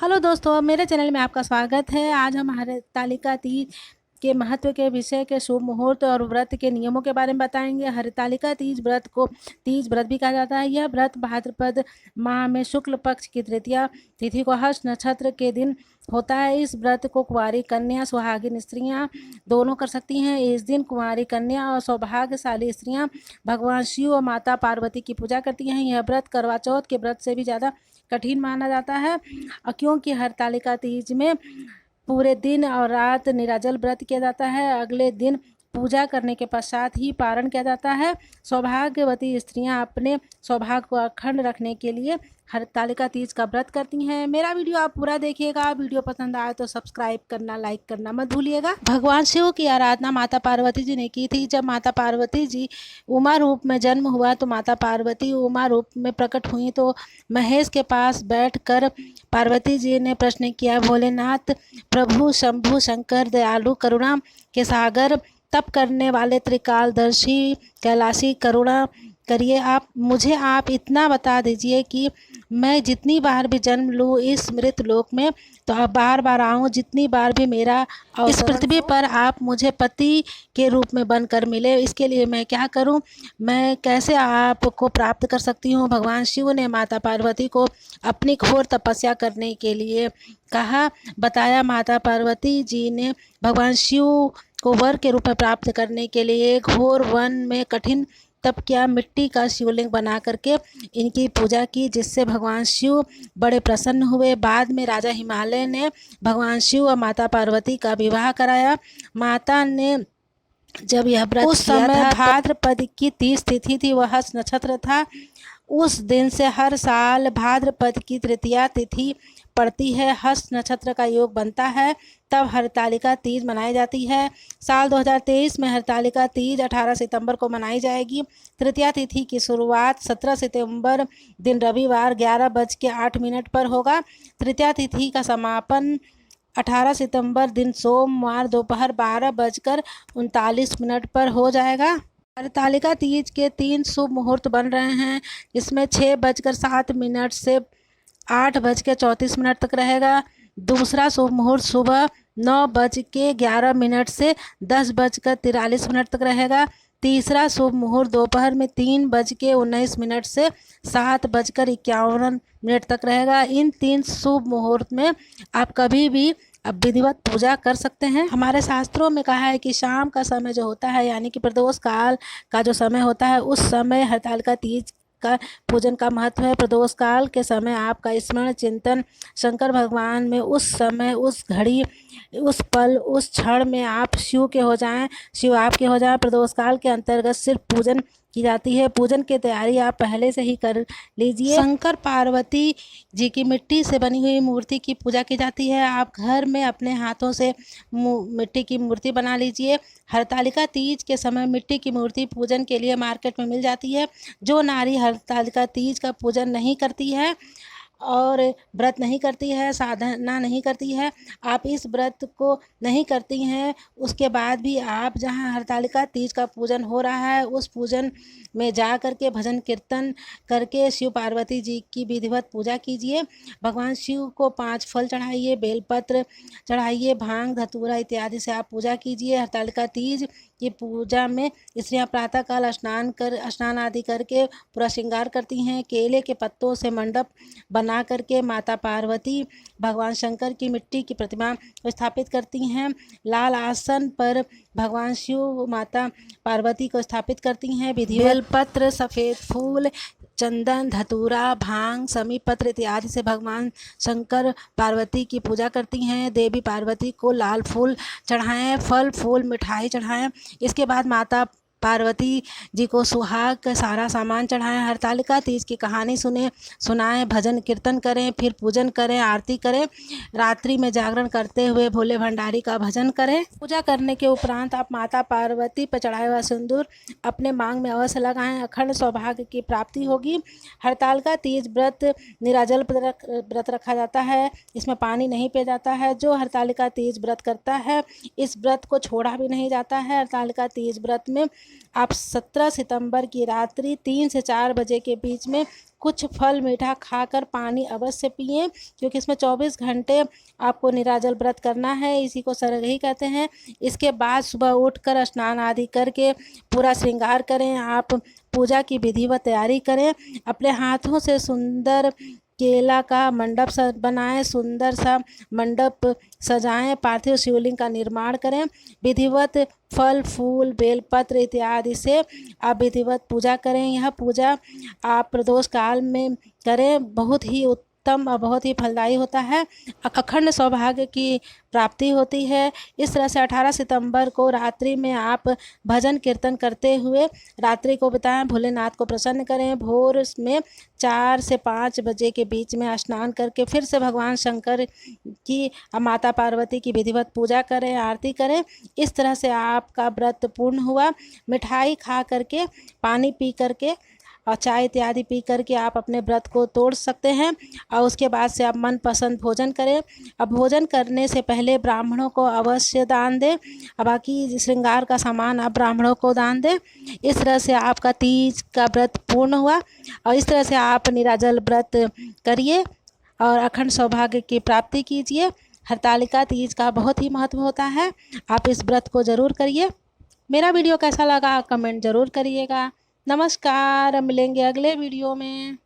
Hello दोस्तों, मेरे channel में आपका स्वागत है। आज हम हरतालिका तीज के महत्व के विषय के शुभ मुहूर्त और व्रत के नियमों के बारे में बताएंगे। हरतालिका तीज व्रत को तीज व्रत भी कहा जाता है। यह व्रत भाद्रपद माह में शुक्ल पक्ष की तृतीया तिथि को हर्ष नक्षत्र के दिन होता है। इस व्रत को कुंवारी कन्या सुहागिन स्त्रियां दोनों कर सकती हैं। इस दिन कुंवारी कन्या और सौभाग्यशाली स्त्रियां भगवान शिव और माता पार्वती की पूजा करती हैं। यह व्रत करवा चौथ के व्रत से भी ज़्यादा कठिन माना जाता है, क्योंकि हरतालिका तीज में पूरे दिन और रात निराजल व्रत किया जाता है। अगले दिन पूजा करने के पश्चात ही पारण किया जाता है। सौभाग्यवती स्त्रियां अपने सौभाग्य को अखंड रखने के लिए हरतालिका तीज का व्रत करती हैं। मेरा वीडियो आप पूरा देखिएगा। वीडियो पसंद आए तो सब्सक्राइब करना, लाइक करना मत भूलिएगा। भगवान शिव की आराधना माता पार्वती जी ने की थी। जब माता पार्वती जी उमा रूप में जन्म हुआ तो माता पार्वती उमा रूप में प्रकट हुई तो महेश के पास बैठकर पार्वती जी ने प्रश्न किया, भोलेनाथ प्रभु शंभु शंकर दयालु करुणा के सागर तप करने वाले त्रिकालदर्शी कैलाशी करुणा करिए, आप इतना बता दीजिए कि मैं जितनी बार भी जन्म लूँ इस मृत लोक में तो अब बार बार आऊँ, जितनी बार भी मेरा इस पृथ्वी पर आप मुझे पति के रूप में बनकर मिले, इसके लिए मैं क्या करूं, मैं कैसे आपको प्राप्त कर सकती हूं। भगवान शिव ने माता पार्वती को अपनी घोर तपस्या करने के लिए कहा, बताया। माता पार्वती जी ने भगवान शिव को वर के रूप में प्राप्त करने के लिए घोर वन में कठिन तप किया। मिट्टी का शिवलिंग बना करके इनकी पूजा की, जिससे भगवान शिव बड़े प्रसन्न हुए। बाद में राजा हिमालय ने भगवान शिव और माता पार्वती का विवाह कराया। माता ने जब यह व्रत उस समय भाद्रपद की 30 तिथि थी, वह हस्त नक्षत्र था। उस दिन से हर साल भाद्रपद की तृतीया तिथि पड़ती है, हस्त नक्षत्र का योग बनता है, तब हरतालिका तीज मनाई जाती है। साल 2023 में हरतालिका तीज 18 सितंबर को मनाई जाएगी। तृतीया तिथि की शुरुआत 17 सितंबर दिन रविवार 11:08 पर होगा। तृतीया तिथि का समापन 18 सितंबर दिन सोमवार दोपहर 12:39 पर हो जाएगा। हरतालिका तीज के 3 शुभ मुहूर्त बन रहे हैं, जिसमें 6:07 से 8:34 तक रहेगा। दूसरा शुभ मुहूर्त सुबह 9:11 से 10:43 तक रहेगा। तीसरा शुभ मुहूर्त दोपहर में 3:19 से 7:51 तक रहेगा। इन 3 शुभ मुहूर्त में आप कभी भी अब विधिवत पूजा कर सकते हैं। हमारे शास्त्रों में कहा है कि शाम का समय जो होता है, यानी कि प्रदोष काल का जो समय होता है, उस समय हरतालिका तीज का पूजन का महत्व है। प्रदोष काल के समय आपका स्मरण चिंतन शंकर भगवान में उस समय, उस घड़ी, उस पल, उस क्षण में आप शिव के हो जाएं, शिव आपके हो जाएं। प्रदोष काल के अंतर्गत सिर्फ पूजन की जाती है। पूजन की तैयारी आप पहले से ही कर लीजिए। शंकर पार्वती जी की मिट्टी से बनी हुई मूर्ति की पूजा की जाती है। आप घर में अपने हाथों से मिट्टी की मूर्ति बना लीजिए। हरतालिका तीज के समय मिट्टी की मूर्ति पूजन के लिए मार्केट में मिल जाती है। जो नारी हरतालिका तीज का पूजन नहीं करती है और व्रत नहीं करती है, साधना नहीं करती है, आप इस व्रत को नहीं करती हैं, उसके बाद भी आप जहां हरतालिका तीज का पूजन हो रहा है उस पूजन में जा करके भजन कीर्तन करके शिव पार्वती जी की विधिवत पूजा कीजिए। भगवान शिव को 5 फल चढ़ाइए, बेलपत्र चढ़ाइए, भांग धतूरा इत्यादि से आप पूजा कीजिए। हरतालिका तीज की पूजा में स्त्रियां प्रातःकाल स्नान आदि करके पूरा श्रृंगार करती हैं। केले के पत्तों से मंडप बना करके माता पार्वती भगवान शंकर की मिट्टी की प्रतिमा स्थापित करती हैं। लाल आसन पर भगवान शिव माता पार्वती को स्थापित करती हैं। विधिवत बेलपत्र, सफ़ेद फूल, चंदन, धतूरा, भांग, समी पत्र इत्यादि से भगवान शंकर पार्वती की पूजा करती हैं। देवी पार्वती को लाल फूल चढ़ाएं, फल फूल मिठाई चढ़ाएं। इसके बाद माता पार्वती जी को सुहाग का सारा सामान चढ़ाएं। हरतालिका तीज की कहानी सुनाएं, भजन कीर्तन करें, फिर पूजन करें, आरती करें। रात्रि में जागरण करते हुए भोले भंडारी का भजन करें। पूजा करने के उपरांत आप माता पार्वती पर चढ़ाया हुआ सिंदूर अपने मांग में अवश्य लगाएं, अखंड सौभाग्य की प्राप्ति होगी। हरतालिका तीज व्रत निराजल व्रत रखा जाता है, इसमें पानी नहीं पिया जाता है। जो हरतालिका तीज व्रत करता है, इस व्रत को छोड़ा भी नहीं जाता है। हरतालिका तीज व्रत में आप 17 सितंबर की रात्रि 3 से 4 बजे के बीच में कुछ फल मीठा खाकर पानी अवश्य पिएं, क्योंकि इसमें 24 घंटे आपको निराजल व्रत करना है। इसी को सरगही कहते हैं। इसके बाद सुबह उठकर स्नान आदि करके पूरा श्रृंगार करें। आप पूजा की विधिवत तैयारी करें। अपने हाथों से सुंदर केला का मंडप बनाएं, सुंदर सा मंडप सजाएं, पार्थिव शिवलिंग का निर्माण करें। विधिवत फल फूल बेलपत्र इत्यादि से आप विधिवत पूजा करें। यह पूजा आप प्रदोष काल में करें, बहुत ही उत्तम और बहुत ही फलदायी होता है। अखंड सौभाग्य की प्राप्ति होती है। इस तरह से 18 सितंबर को रात्रि में आप भजन कीर्तन करते हुए रात्रि को बिताएं, भोलेनाथ को प्रसन्न करें। भोर में 4 से 5 बजे के बीच में स्नान करके फिर से भगवान शंकर की माता पार्वती की विधिवत पूजा करें, आरती करें। इस तरह से आपका व्रत पूर्ण हुआ। मिठाई खा करके, पानी पी करके और चाय इत्यादि पी करके आप अपने व्रत को तोड़ सकते हैं। और उसके बाद से आप मनपसंद भोजन करें। अब भोजन करने से पहले ब्राह्मणों को अवश्य दान दें, और बाकी श्रृंगार का सामान आप ब्राह्मणों को दान दें। इस तरह से आपका तीज का व्रत पूर्ण हुआ। और इस तरह से आप निराजल व्रत करिए और अखंड सौभाग्य की प्राप्ति कीजिए। हरतालिका तीज का बहुत ही महत्व होता है। आप इस व्रत को ज़रूर करिए। मेरा वीडियो कैसा लगा कमेंट ज़रूर करिएगा। नमस्कार, मिलेंगे अगले वीडियो में।